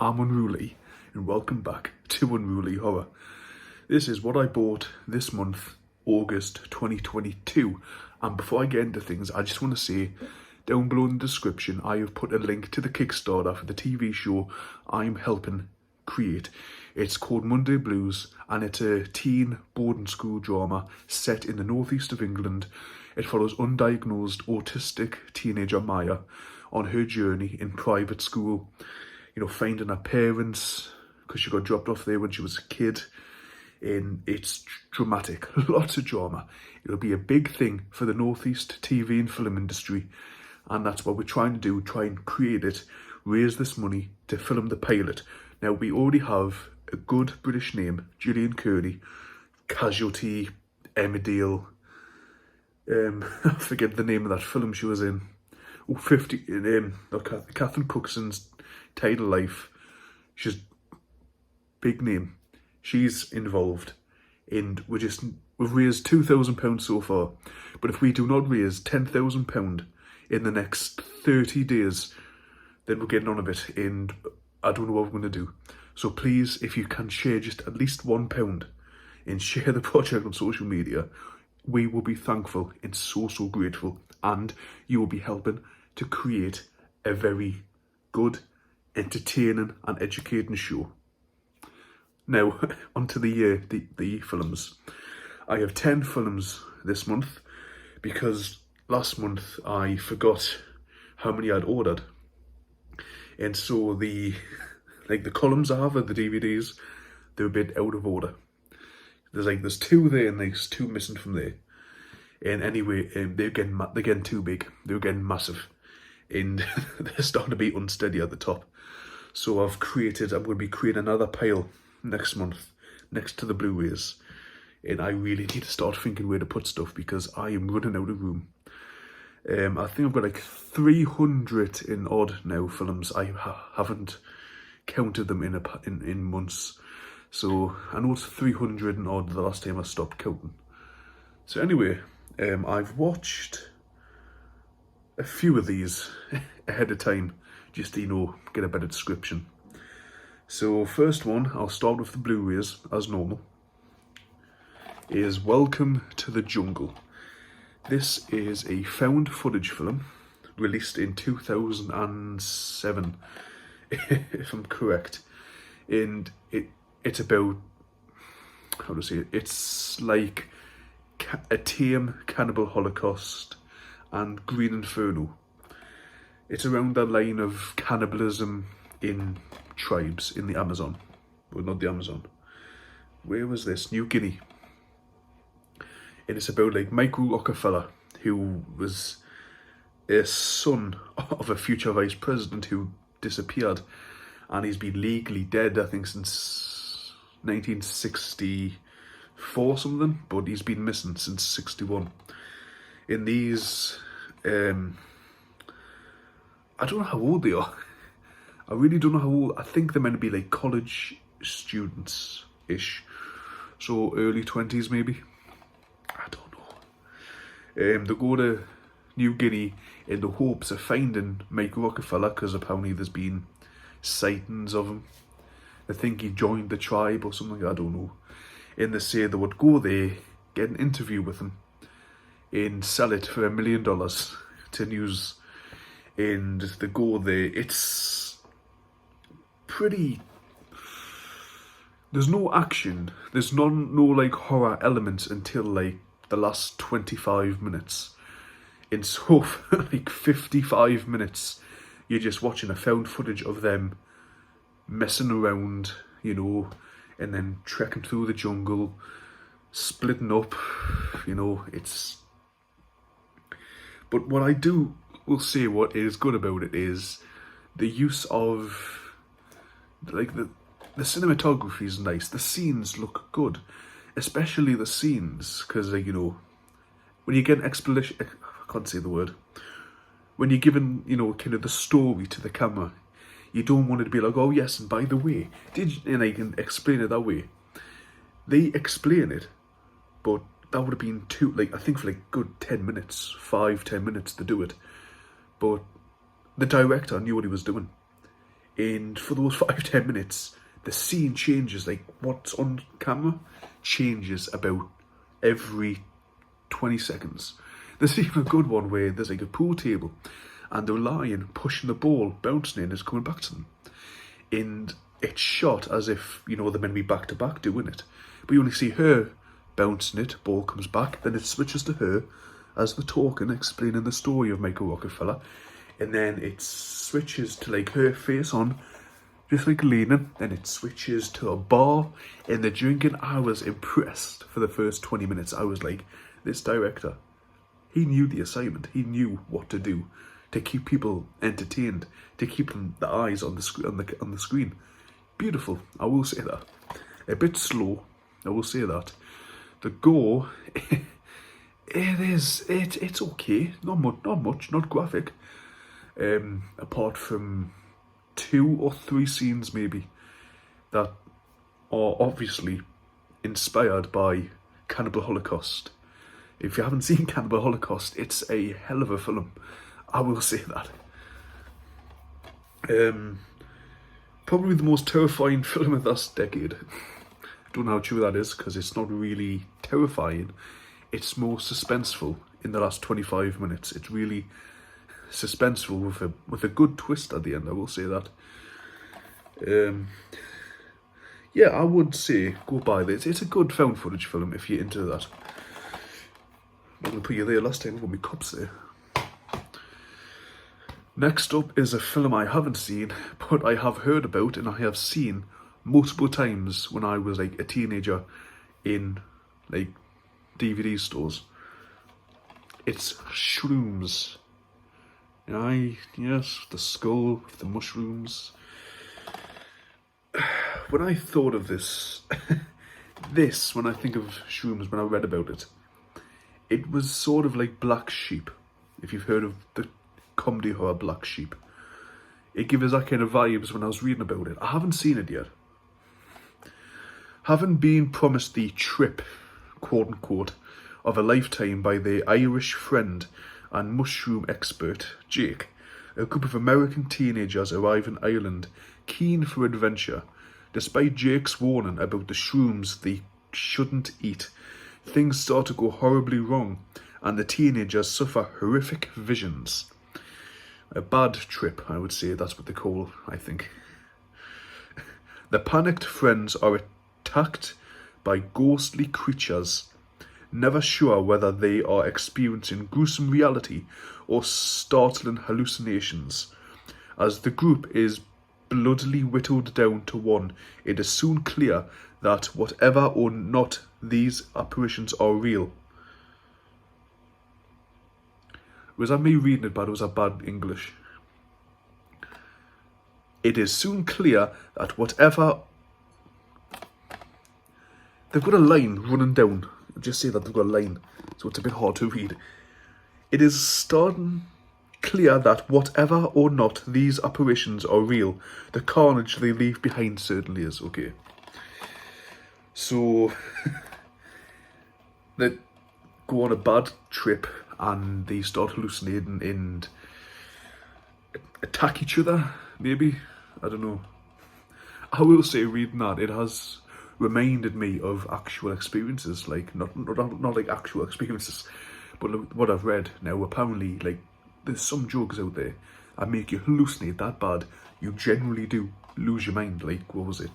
I'm Unruly, and welcome back to Unruly Horror. This is what I bought this month, August 2022. And before I get into things, I just want to say, down below in the description, I have put a link to the Kickstarter for the TV show I'm helping create. It's called Monday Blues, and it's a teen boarding school drama set in the northeast of England. It follows undiagnosed autistic teenager Maya on her journey in private school, finding her parents because she got dropped off there when she was a kid. And it's dramatic, lots of drama. It'll be a big thing for the northeast TV and film industry, and that's what we're trying to do, try and create it, raise this money to film the pilot. Now, we already have a good British name, Gillian Kearney, Casualty, Emmerdale, I forget the name of that film she was in. Catherine Cookson's Tidal Life. She's big name. She's involved, and we've raised £2,000 so far. But if we do not raise £10,000 in the next 30 days, then we're getting on a bit, and I don't know what we're going to do. So please, if you can share just at least £1 and share the project on social media, we will be thankful and so grateful, and you will be helping to create a very good, entertaining and educating show. Now, onto the films. I have 10 films this month because last month I forgot how many I'd ordered. And so the columns I have of the DVDs, they're a bit out of order. There's 2 there and there's 2 missing from there. And anyway, they're getting too big. They're getting massive. And they're starting to be unsteady at the top. So I'm going to be creating another pile next month next to the Blu-rays, and I really need to start thinking where to put stuff because I am running out of room. I think I've got like 300 in odd now films. I haven't counted them in months, so I know it's 300 and odd the last time I stopped counting. So anyway, I've watched a few of these ahead of time just to get a better description. So first one, I'll start with the Blu-rays as normal, is Welcome to the Jungle. This is a found footage film released in 2007, if I'm correct. And it's about, how to say it, it's like a tame cannibal holocaust and Green Inferno. It's around that line of cannibalism in tribes in the Amazon. Well, not the Amazon. Where was this? New Guinea. And it's about Michael Rockefeller, who was a son of a future vice president who disappeared, and he's been legally dead, I think, since 1964 or something, but he's been missing since 61. In these, I don't know how old they are. I really don't know how old. I think they're meant to be college students-ish. So early 20s maybe. I don't know. They go to New Guinea in the hopes of finding Michael Rockefeller because apparently there's been sightings of him. They think he joined the tribe or something, I don't know. And they say they would go there, get an interview with him, and sell it for $1 million to news. And they go there. It's pretty. There's no action. There's no horror elements until the last 25 minutes. And so for 55 minutes, you're just watching a found footage of them messing around, and then trekking through the jungle, splitting up, it's. But what I will say what is good about it is the use of the cinematography is nice. The scenes look good, especially the scenes, because when you get an explanation, I can't say the word. When you're given kind of the story to the camera, you don't want it to be oh yes, and by the way, and I can explain it that way. They explain it, but that would have been I think for good 10 minutes, 5-10 minutes to do it. But the director knew what he was doing. And for those 5-10 minutes, the scene changes. Like what's on camera changes about every 20 seconds. There's even a good one where there's like a pool table and they're lying, pushing the ball, bouncing in, it's coming back to them. And it's shot as if, they're meant to be back to back doing it. But you only see her bouncing it, ball comes back, then it switches to her as the talking, explaining the story of Michael Rockefeller. And then it switches to like her face on, just like leaning, then it switches to a bar and they're drinking. I was impressed for the first 20 minutes. I was like, this director, he knew the assignment. He knew what to do to keep people entertained, to keep them the eyes on the screen. Beautiful, I will say that. A bit slow, I will say that. The gore, it's okay. Not much, not graphic. Apart from 2 or 3 scenes maybe that are obviously inspired by Cannibal Holocaust. If you haven't seen Cannibal Holocaust, it's a hell of a film. I will say that. Probably the most terrifying film of this decade. I don't know how true that is because it's not really terrifying. It's more suspenseful in the last 25 minutes. It's really suspenseful with a good twist at the end, I will say that. Yeah, I would say go buy this. It's a good found footage film if you're into that. I'm going to put you there last time, I've got my cups there. Next up is a film I haven't seen, but I have heard about and I have seen multiple times when I was like a teenager in like DVD stores. It's Shrooms. Yes, the skull with the mushrooms. When I thought of this, when I think of Shrooms, when I read about it, it was sort of like Black Sheep, if you've heard of the comedy horror Black Sheep. It gave us that kind of vibes when I was reading about it. I haven't seen it yet. Having been promised the trip, quote unquote, of a lifetime by their Irish friend and mushroom expert, Jake, a group of American teenagers arrive in Ireland keen for adventure. Despite Jake's warning about the shrooms they shouldn't eat, things start to go horribly wrong and the teenagers suffer horrific visions. A bad trip, I would say, that's what they call, I think. The panicked friends are attacked by ghostly creatures, never sure whether they are experiencing gruesome reality or startling hallucinations. As the group is bloodily whittled down to one, it is soon clear that whatever or not these apparitions are real. Was that me reading it bad or was that bad English? It is soon clear that whatever... They've got a line running down. I'll just say that they've got a line, so it's a bit hard to read. It is starting clear that whatever or not these apparitions are real, the carnage they leave behind certainly is. Okay. So, they go on a bad trip and they start hallucinating and attack each other, maybe? I don't know. I will say, reading that, it has reminded me of actual experiences, like, not like actual experiences, but what I've read. Now, apparently, like, there's some drugs out there that make you hallucinate that bad, you generally do lose your mind. Like, what was it?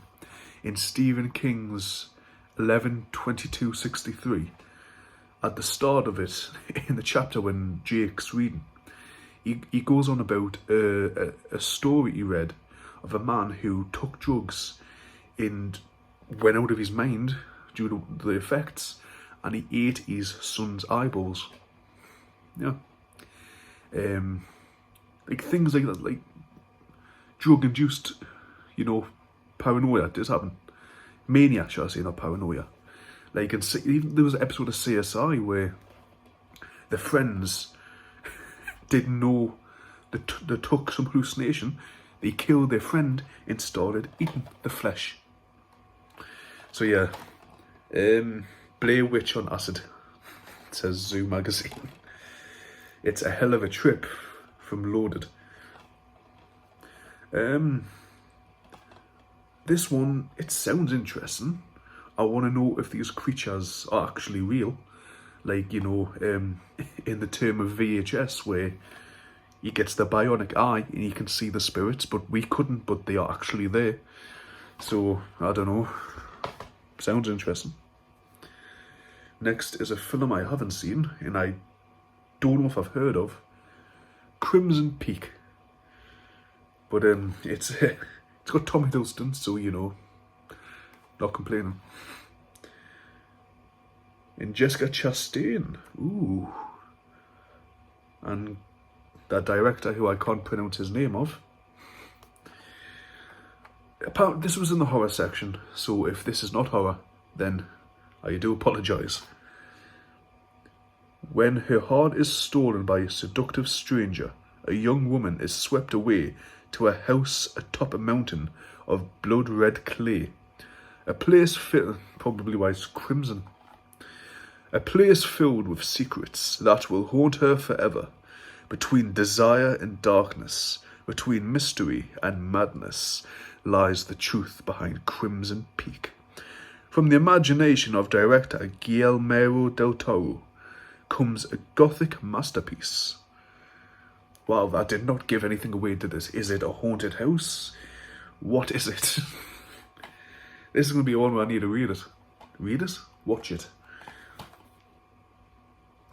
In Stephen King's 11/22/63, at the start of it, in the chapter when Jake's reading, he goes on about a story he read of a man who took drugs and went out of his mind due to the effects, and he ate his son's eyeballs. Yeah. Like things like that, like drug-induced, paranoia does happen. Mania, shall I say, not paranoia. Like, even there was an episode of CSI where the friends didn't know they took some hallucination. They killed their friend and started eating the flesh. So yeah, Blair Witch on acid, says Zoo magazine. It's a hell of a trip from Loaded. This one, it sounds interesting. I want to know if these creatures are actually real. Like, in the term of VHS, where he gets the bionic eye and he can see the spirits, but we couldn't, but they are actually there. So, I don't know. Sounds interesting. Next is a film I haven't seen, and I don't know if I've heard of. Crimson Peak. But it's got Tommy Hiddleston, so not complaining. And Jessica Chastain. Ooh. And that director who I can't pronounce his name of. Apparently, this was in the horror section, so if this is not horror, then I do apologise. When her heart is stolen by a seductive stranger, a young woman is swept away to a house atop a mountain of blood-red clay. A place probably why it's crimson. A place filled with secrets that will haunt her forever. Between desire and darkness, between mystery and madness, lies the truth behind Crimson Peak. From the imagination of director Guillermo del Toro comes a gothic masterpiece. Wow, that did not give anything away, did it? Is it a haunted house? What is it? This is going to be one where I need to read it. Read it? Watch it.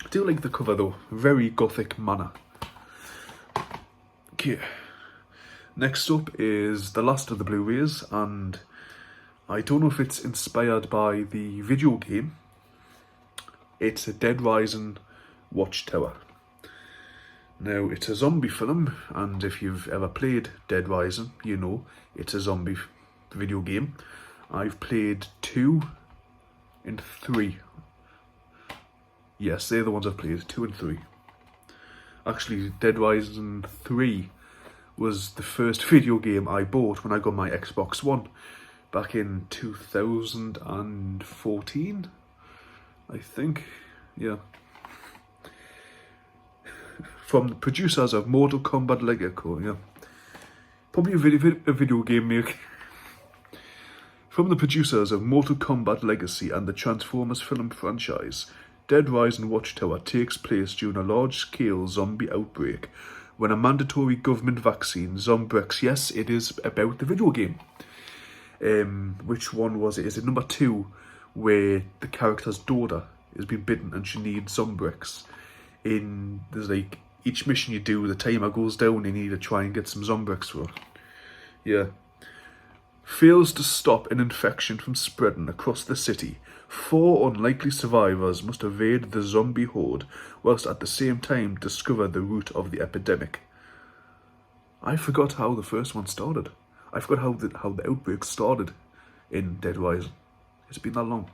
I do like the cover though. Very gothic manner. Okay. Next up is the last of the Blu-rays, and I don't know if it's inspired by the video game. It's a Dead Rising Watchtower. Now, it's a zombie film, and if you've ever played Dead Rising, you know it's a zombie video game. I've played 2 and 3. Yes, they're the ones I've played, 2 and 3. Actually, Dead Rising 3 was the first video game I bought when I got my Xbox One back in 2014, I think. Yeah. From the producers of Mortal Kombat Lego, yeah. Probably a video game maker. From the producers of Mortal Kombat Legacy and the Transformers film franchise, Dead Rising Watchtower takes place during a large-scale zombie outbreak when a mandatory government vaccine, Zombrex, yes, it is about the video game. Which one was it? Is it number 2, where the character's daughter has been bitten and she needs Zombrex? There's like, each mission you do, the timer goes down and you need to try and get some Zombrex for it. Yeah. Fails to stop an infection from spreading across the city. 4 unlikely survivors must evade the zombie horde, whilst at the same time discover the root of the epidemic. I forgot how the first one started. I forgot how the outbreak started in Dead Rising. It's been that long.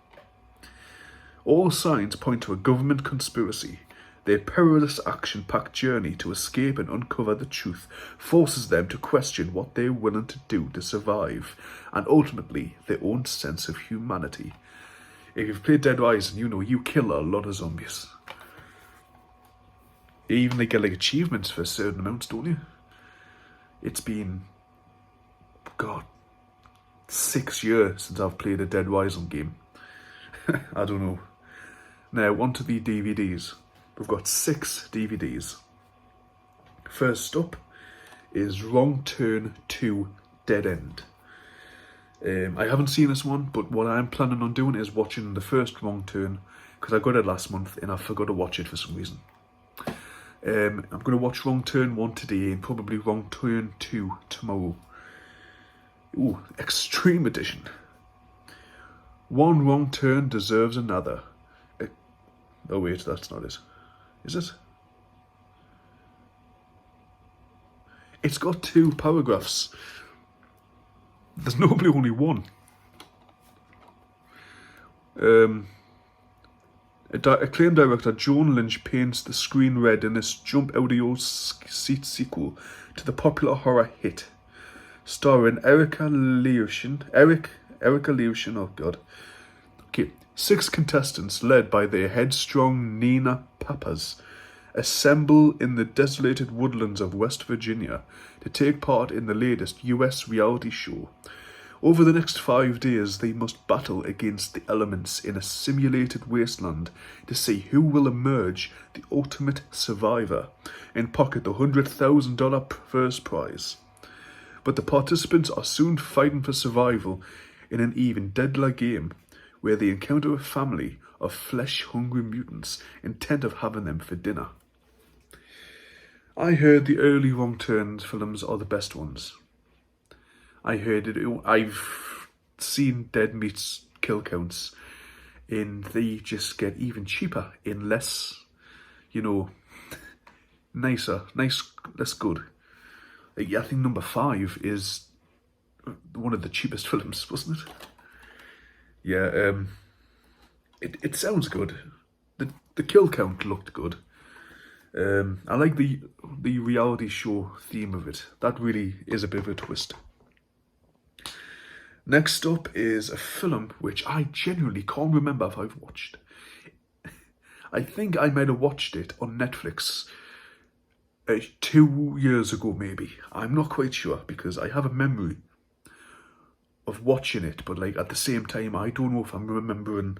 All signs point to a government conspiracy. Their perilous action-packed journey to escape and uncover the truth forces them to question what they're willing to do to survive, and ultimately their own sense of humanity. If you've played Dead Rising, you know you kill a lot of zombies. Even they get like achievements for certain amounts, don't you? It's been, God, 6 years since I've played a Dead Rising game. I don't know. Now, on to the DVDs. We've got 6 DVDs. First up is Wrong Turn 2 Dead End. I haven't seen this one, but what I'm planning on doing is watching the first Wrong Turn, because I got it last month and I forgot to watch it for some reason. I'm going to watch Wrong Turn 1 today and probably Wrong Turn 2 tomorrow. Ooh, Extreme Edition. One wrong turn deserves another. Oh wait, that's not it. Is it? It's got 2 paragraphs. There's normally only one. Acclaimed director Joan Lynch paints the screen red in this jump-out-of-your-seat sequel to the popular horror hit, starring Erica Leosin, oh god. Okay, 6 contestants led by their headstrong Nina Papas assemble in the desolated woodlands of West Virginia to take part in the latest US reality show. Over the next 5 days, they must battle against the elements in a simulated wasteland to see who will emerge the ultimate survivor and pocket the $100,000 first prize. But the participants are soon fighting for survival in an even deadlier game where they encounter a family of flesh-hungry mutants intent of having them for dinner. I heard the early Wrong Turns films are the best ones. I heard it. I've seen Dead Meat's kill counts, and they just get even cheaper and less, nicer, less good. Like, I think number 5 is one of the cheapest films, wasn't it? Yeah, it sounds good. The kill count looked good. I like the reality show theme of it. That really is a bit of a twist. Next up is a film which I genuinely can't remember if I've watched. I think I might have watched it on Netflix 2 years ago, maybe. I'm not quite sure because I have a memory of watching it, but like at the same time, I don't know if I'm remembering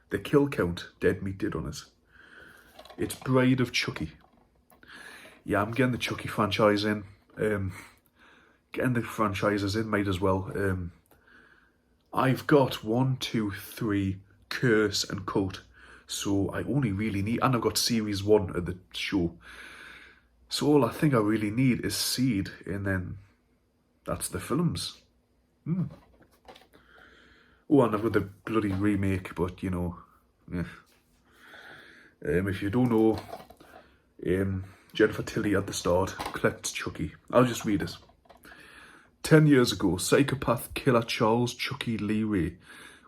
the kill count Dead Meat did on it. It's Bride of Chucky. Yeah, I'm getting the Chucky franchise in. Getting the franchises in, might as well. I've got 1, 2, 3, Curse and Cult. So I only really need, and I've got series 1 of the show. So all I think I really need is Seed, and then that's the films. Oh, and I've got the bloody remake, but yeah. If you don't know, Jennifer Tilly at the start collects Chucky. I'll just read it. 10 years ago, psychopath killer Charles Chucky Lee Ray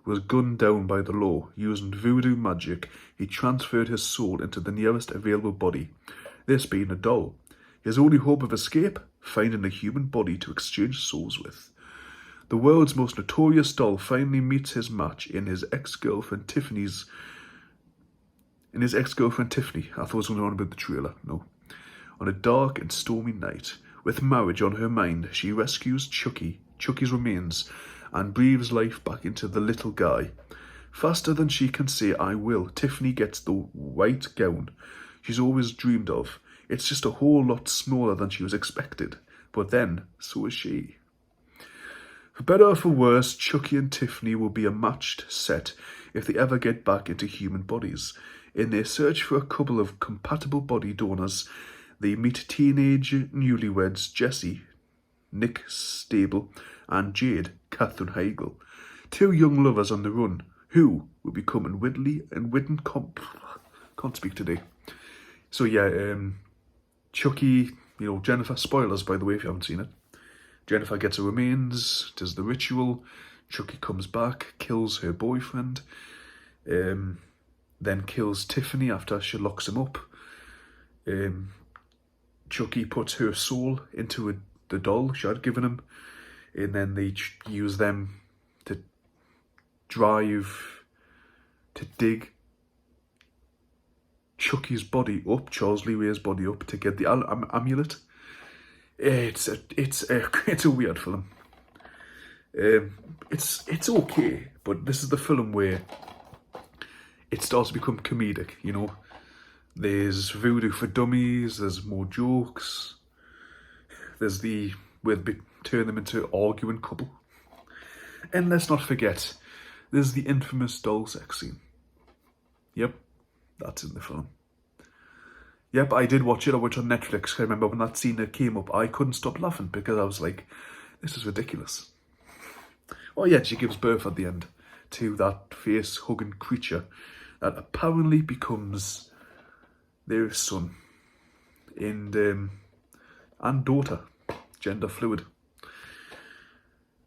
was gunned down by the law. Using voodoo magic, he transferred his soul into the nearest available body, this being a doll. His only hope of escape? Finding a human body to exchange souls with. The world's most notorious doll finally meets his match in his ex-girlfriend Tiffany. I thought I was going on about the trailer. No. On a dark and stormy night, with marriage on her mind, she rescues Chucky's remains, and breathes life back into the little guy. Faster than she can say I will, Tiffany gets the white gown she's always dreamed of. It's just a whole lot smaller than she was expected, but then, so is she. For better or for worse, Chucky and Tiffany will be a matched set if they ever get back into human bodies. In their search for a couple of compatible body donors, they meet teenage newlyweds Jesse, Nick Stable, and Jade, Catherine Heigl. 2 young lovers on the run, who will become can't speak today. So yeah, Chucky, Jennifer, spoilers by the way if you haven't seen it. Jennifer gets her remains, does the ritual, Chucky comes back, kills her boyfriend, then kills Tiffany after she locks him up. Chucky puts her soul into the doll she had given him, and then they use them to dig Chucky's body up, Charles Lee Ray's body up, to get the amulet. It's a weird film. It's okay, but this is the film where it starts to become comedic, There's voodoo for dummies, there's more jokes, there's where they turn them into arguing couple. And let's not forget, there's the infamous doll sex scene. Yep, that's in the film. Yep, I did watch it. I watched it on Netflix. I remember when that scene came up, I couldn't stop laughing because I was like, this is ridiculous. Oh yeah, she gives birth at the end to that face-hugging creature that apparently becomes their son and daughter, gender fluid.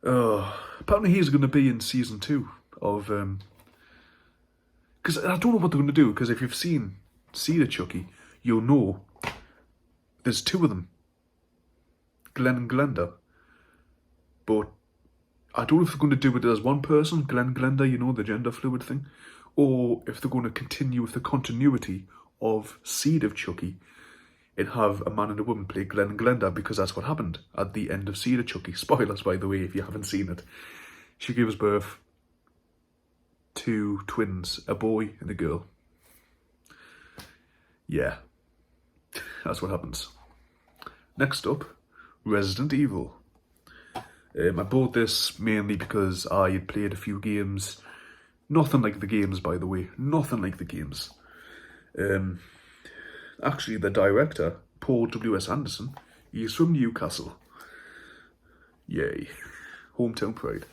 Apparently he's going to be in season 2 of... Because I don't know what they're going to do, because if you've seen Seed of Chucky, you'll know there's 2 of them, Glenn and Glenda. But I don't know if they're going to do it as one person, Glenn Glenda, the gender fluid thing, or if they're going to continue with the continuity of Seed of Chucky and have a man and a woman play Glenn and Glenda, because that's what happened at the end of Seed of Chucky. Spoilers, by the way, if you haven't seen it. She gives birth to twins, a boy and a girl. Yeah, that's what happens. Next up, Resident Evil. I bought this mainly because I had played a few games. Nothing like the games, by the way. Nothing like the games. Actually, the director, Paul W.S. Anderson, he's from Newcastle. Yay. Hometown pride.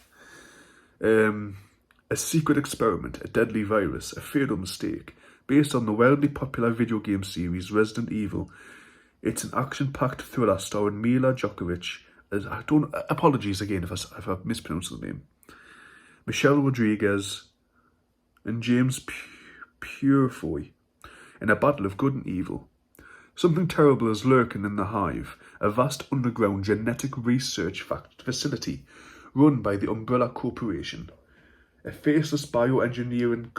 A secret experiment, a deadly virus, a fatal mistake. Based on the wildly popular video game series Resident Evil, it's an action-packed thriller starring Mila Djokovic. Apologies again if I've mispronounced the name. Michelle Rodriguez and James Purefoy in a battle of good and evil. Something terrible is lurking in the Hive, a vast underground genetic research facility run by the Umbrella Corporation. A faceless bioengineering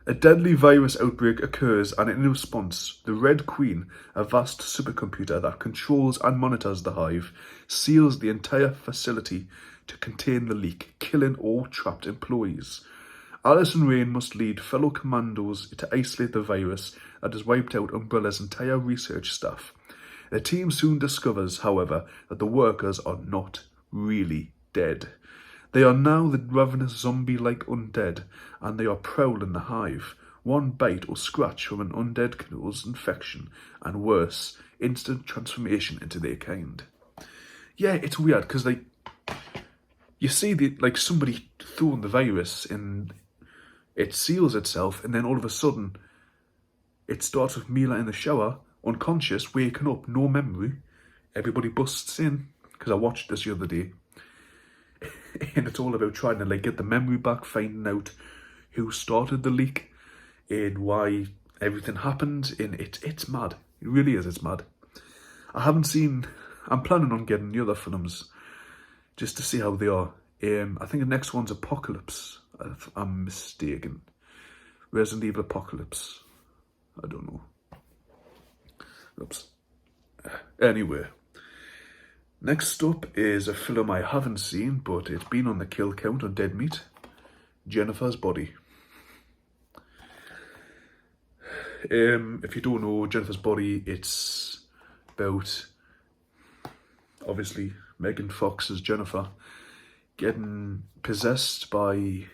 A deadly virus outbreak occurs, and in response, the Red Queen, a vast supercomputer that controls and monitors the Hive, seals the entire facility to contain the leak, killing all trapped employees. Alice and Rain must lead fellow commandos to isolate the virus that has wiped out Umbrella's entire research staff. The team soon discovers, however, that the workers are not really dead. They are now the ravenous zombie-like undead, and they are prowling the Hive. One bite or scratch from an undead can cause infection, and worse, instant transformation into their kind. Yeah, it's weird, because, you see, somebody throwing the virus, and it seals itself, and then all of a sudden, it starts with Mila in the shower, unconscious, waking up, no memory. Everybody busts in, because I watched this the other day. And it's all about trying to get the memory back, finding out who started the leak and why everything happened. And it's mad. It really is. It's mad. I'm planning on getting the other films just to see how they are. I think the next one's Apocalypse, if I'm mistaken. Resident Evil Apocalypse. I don't know. Oops. Anyway. Next up is a film I haven't seen, but it's been on the kill count on Dead Meat. Jennifer's Body. If you don't know Jennifer's Body, it's about, obviously, Megan Fox as Jennifer getting possessed by,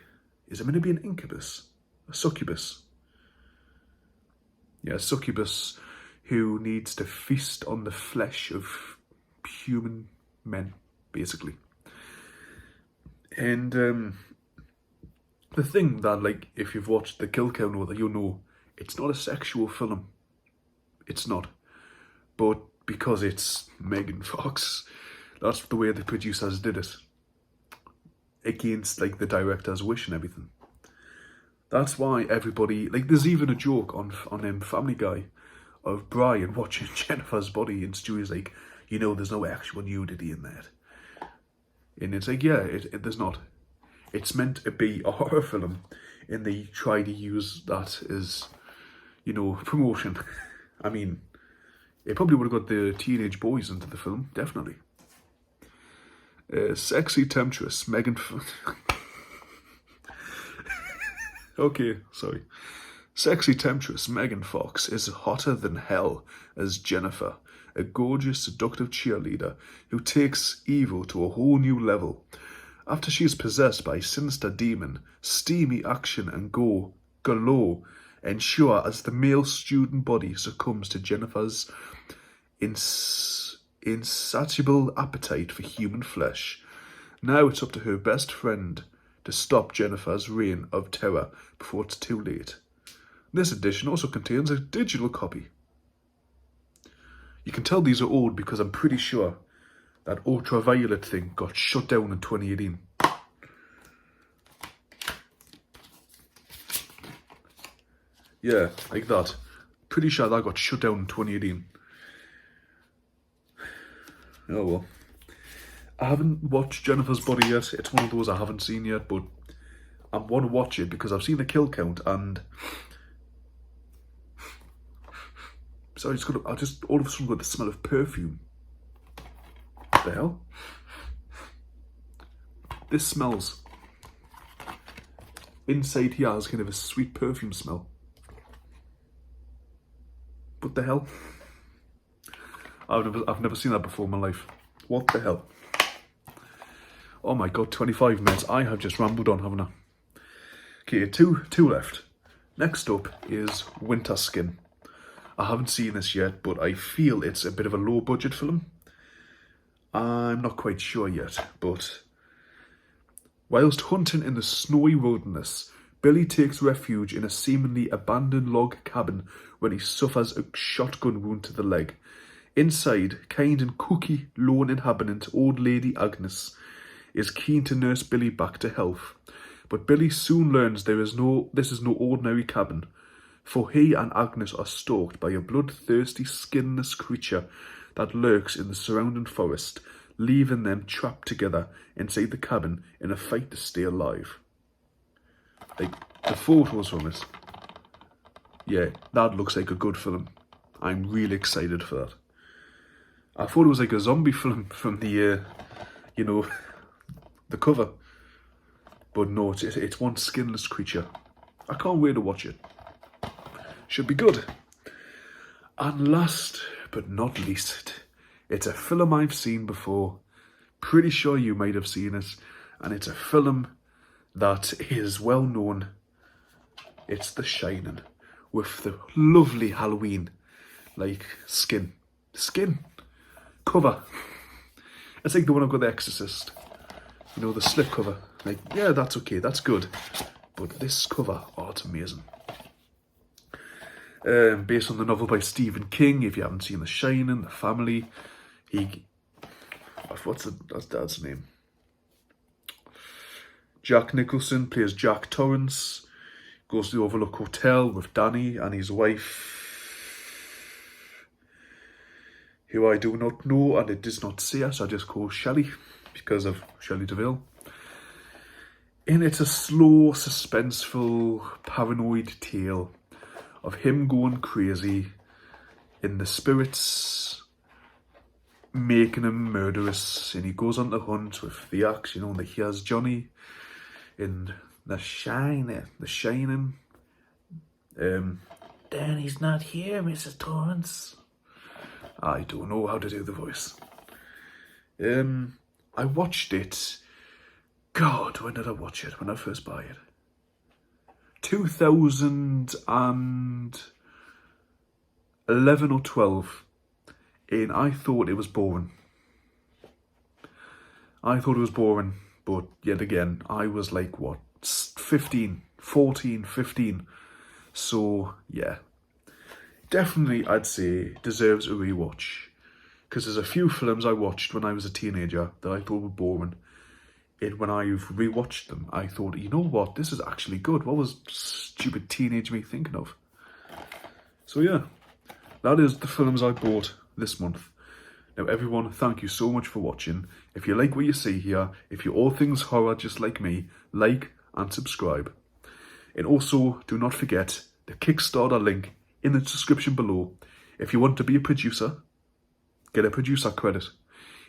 is it meant to be an incubus? A succubus? Yeah, a succubus who needs to feast on the flesh of human men, basically. And the thing that, if you've watched the kill count, you'll know it's not a sexual film. It's not. But because it's Megan Fox, that's the way the producers did it. Against, the director's wish and everything. That's why everybody, there's even a joke on Family Guy of Brian watching Jennifer's Body, and Stewie's like, there's no actual nudity in that. And it's there's not. It's meant to be a horror film, and they try to use that as, promotion. I mean, it probably would have got the teenage boys into the film, definitely. Sexy temptress, Megan... Okay, sorry. Sexy temptress Megan Fox is hotter than hell as Jennifer, a gorgeous, seductive cheerleader who takes evil to a whole new level. After she is possessed by a sinister demon, steamy action and galore ensure as the male student body succumbs to Jennifer's insatiable appetite for human flesh. Now it's up to her best friend to stop Jennifer's reign of terror before it's too late. This edition also contains a digital copy. You can tell these are old because I'm pretty sure that ultraviolet thing got shut down in 2018. Yeah, like that. Pretty sure that got shut down in 2018. Oh well. I haven't watched Jennifer's Body yet. It's one of those I haven't seen yet, but I want to watch it because I've seen the kill count, and So I just all of a sudden got the smell of perfume. What the hell? This smells. Inside here has kind of a sweet perfume smell. What the hell? I've never seen that before in my life. What the hell? Oh my god, 25 minutes. I have just rambled on, haven't I? Okay, two left. Next up is Winter Skin. I haven't seen this yet, but I feel it's a bit of a low budget film. I'm not quite sure yet, but whilst hunting in the snowy wilderness, Billy takes refuge in a seemingly abandoned log cabin when he suffers a shotgun wound to the leg. Inside, kind and cookie lone inhabitant Old Lady Agnes is keen to nurse Billy back to health. But Billy soon learns this is no ordinary cabin, for he and Agnes are stalked by a bloodthirsty, skinless creature that lurks in the surrounding forest, leaving them trapped together inside the cabin in a fight to stay alive. Like, the photos from it, yeah, that looks like a good film. I'm really excited for that. I thought it was like a zombie film from the, the cover. But no, it's one skinless creature. I can't wait to watch it. Should be good. And last but not least, it's a film I've seen before. Pretty sure you might have seen it. And it's a film that is well known. It's The Shining. With the lovely Halloween, skin cover. It's like the one I've got, The Exorcist. The slip cover. Yeah, that's okay, that's good. But this cover, oh, it's amazing. Based on the novel by Stephen King. If you haven't seen The Shining, The Family, what's dad's name? Jack Nicholson plays Jack Torrance. Goes to the Overlook Hotel with Danny and his wife, who I do not know, and it does not say us. I just call Shelley because of Shelley Duvall. And it's a slow, suspenseful, paranoid tale of him going crazy in the spirits making him murderous, and he goes on the hunt with the axe, and he hears Johnny in The Shining. Danny's not here, Mrs. Torrance. I don't know how to do the voice. I watched it. God, when did I watch it? When I first bought it? 2011 or 12. And I thought it was boring. But yet again, I was 15. So, yeah. Definitely, I'd say, deserves a rewatch. Because there's a few films I watched when I was a teenager that I thought were boring. And when I've rewatched them, I thought, you know what, this is actually good. What was stupid teenage me thinking of? So yeah, that is the films I bought this month. Now everyone, thank you so much for watching. If you like what you see here, if you're all things horror just like me, like and subscribe. And also, do not forget the Kickstarter link in the description below. If you want to be a producer, get a producer credit.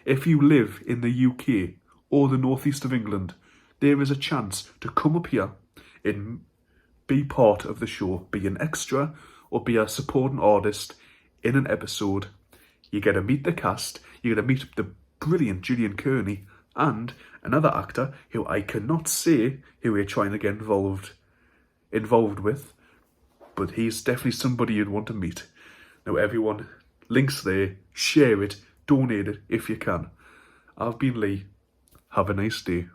If you live in the UK or the northeast of England, there is a chance to come up here and be part of the show, be an extra or be a supporting artist in an episode. You get to meet the cast, you get to meet the brilliant Gillian Kearney and another actor who I cannot say who we're trying to get involved with, but he's definitely somebody you'd want to meet. Now everyone, links there, share it, donate it if you can. I've been Lee. Have a nice day.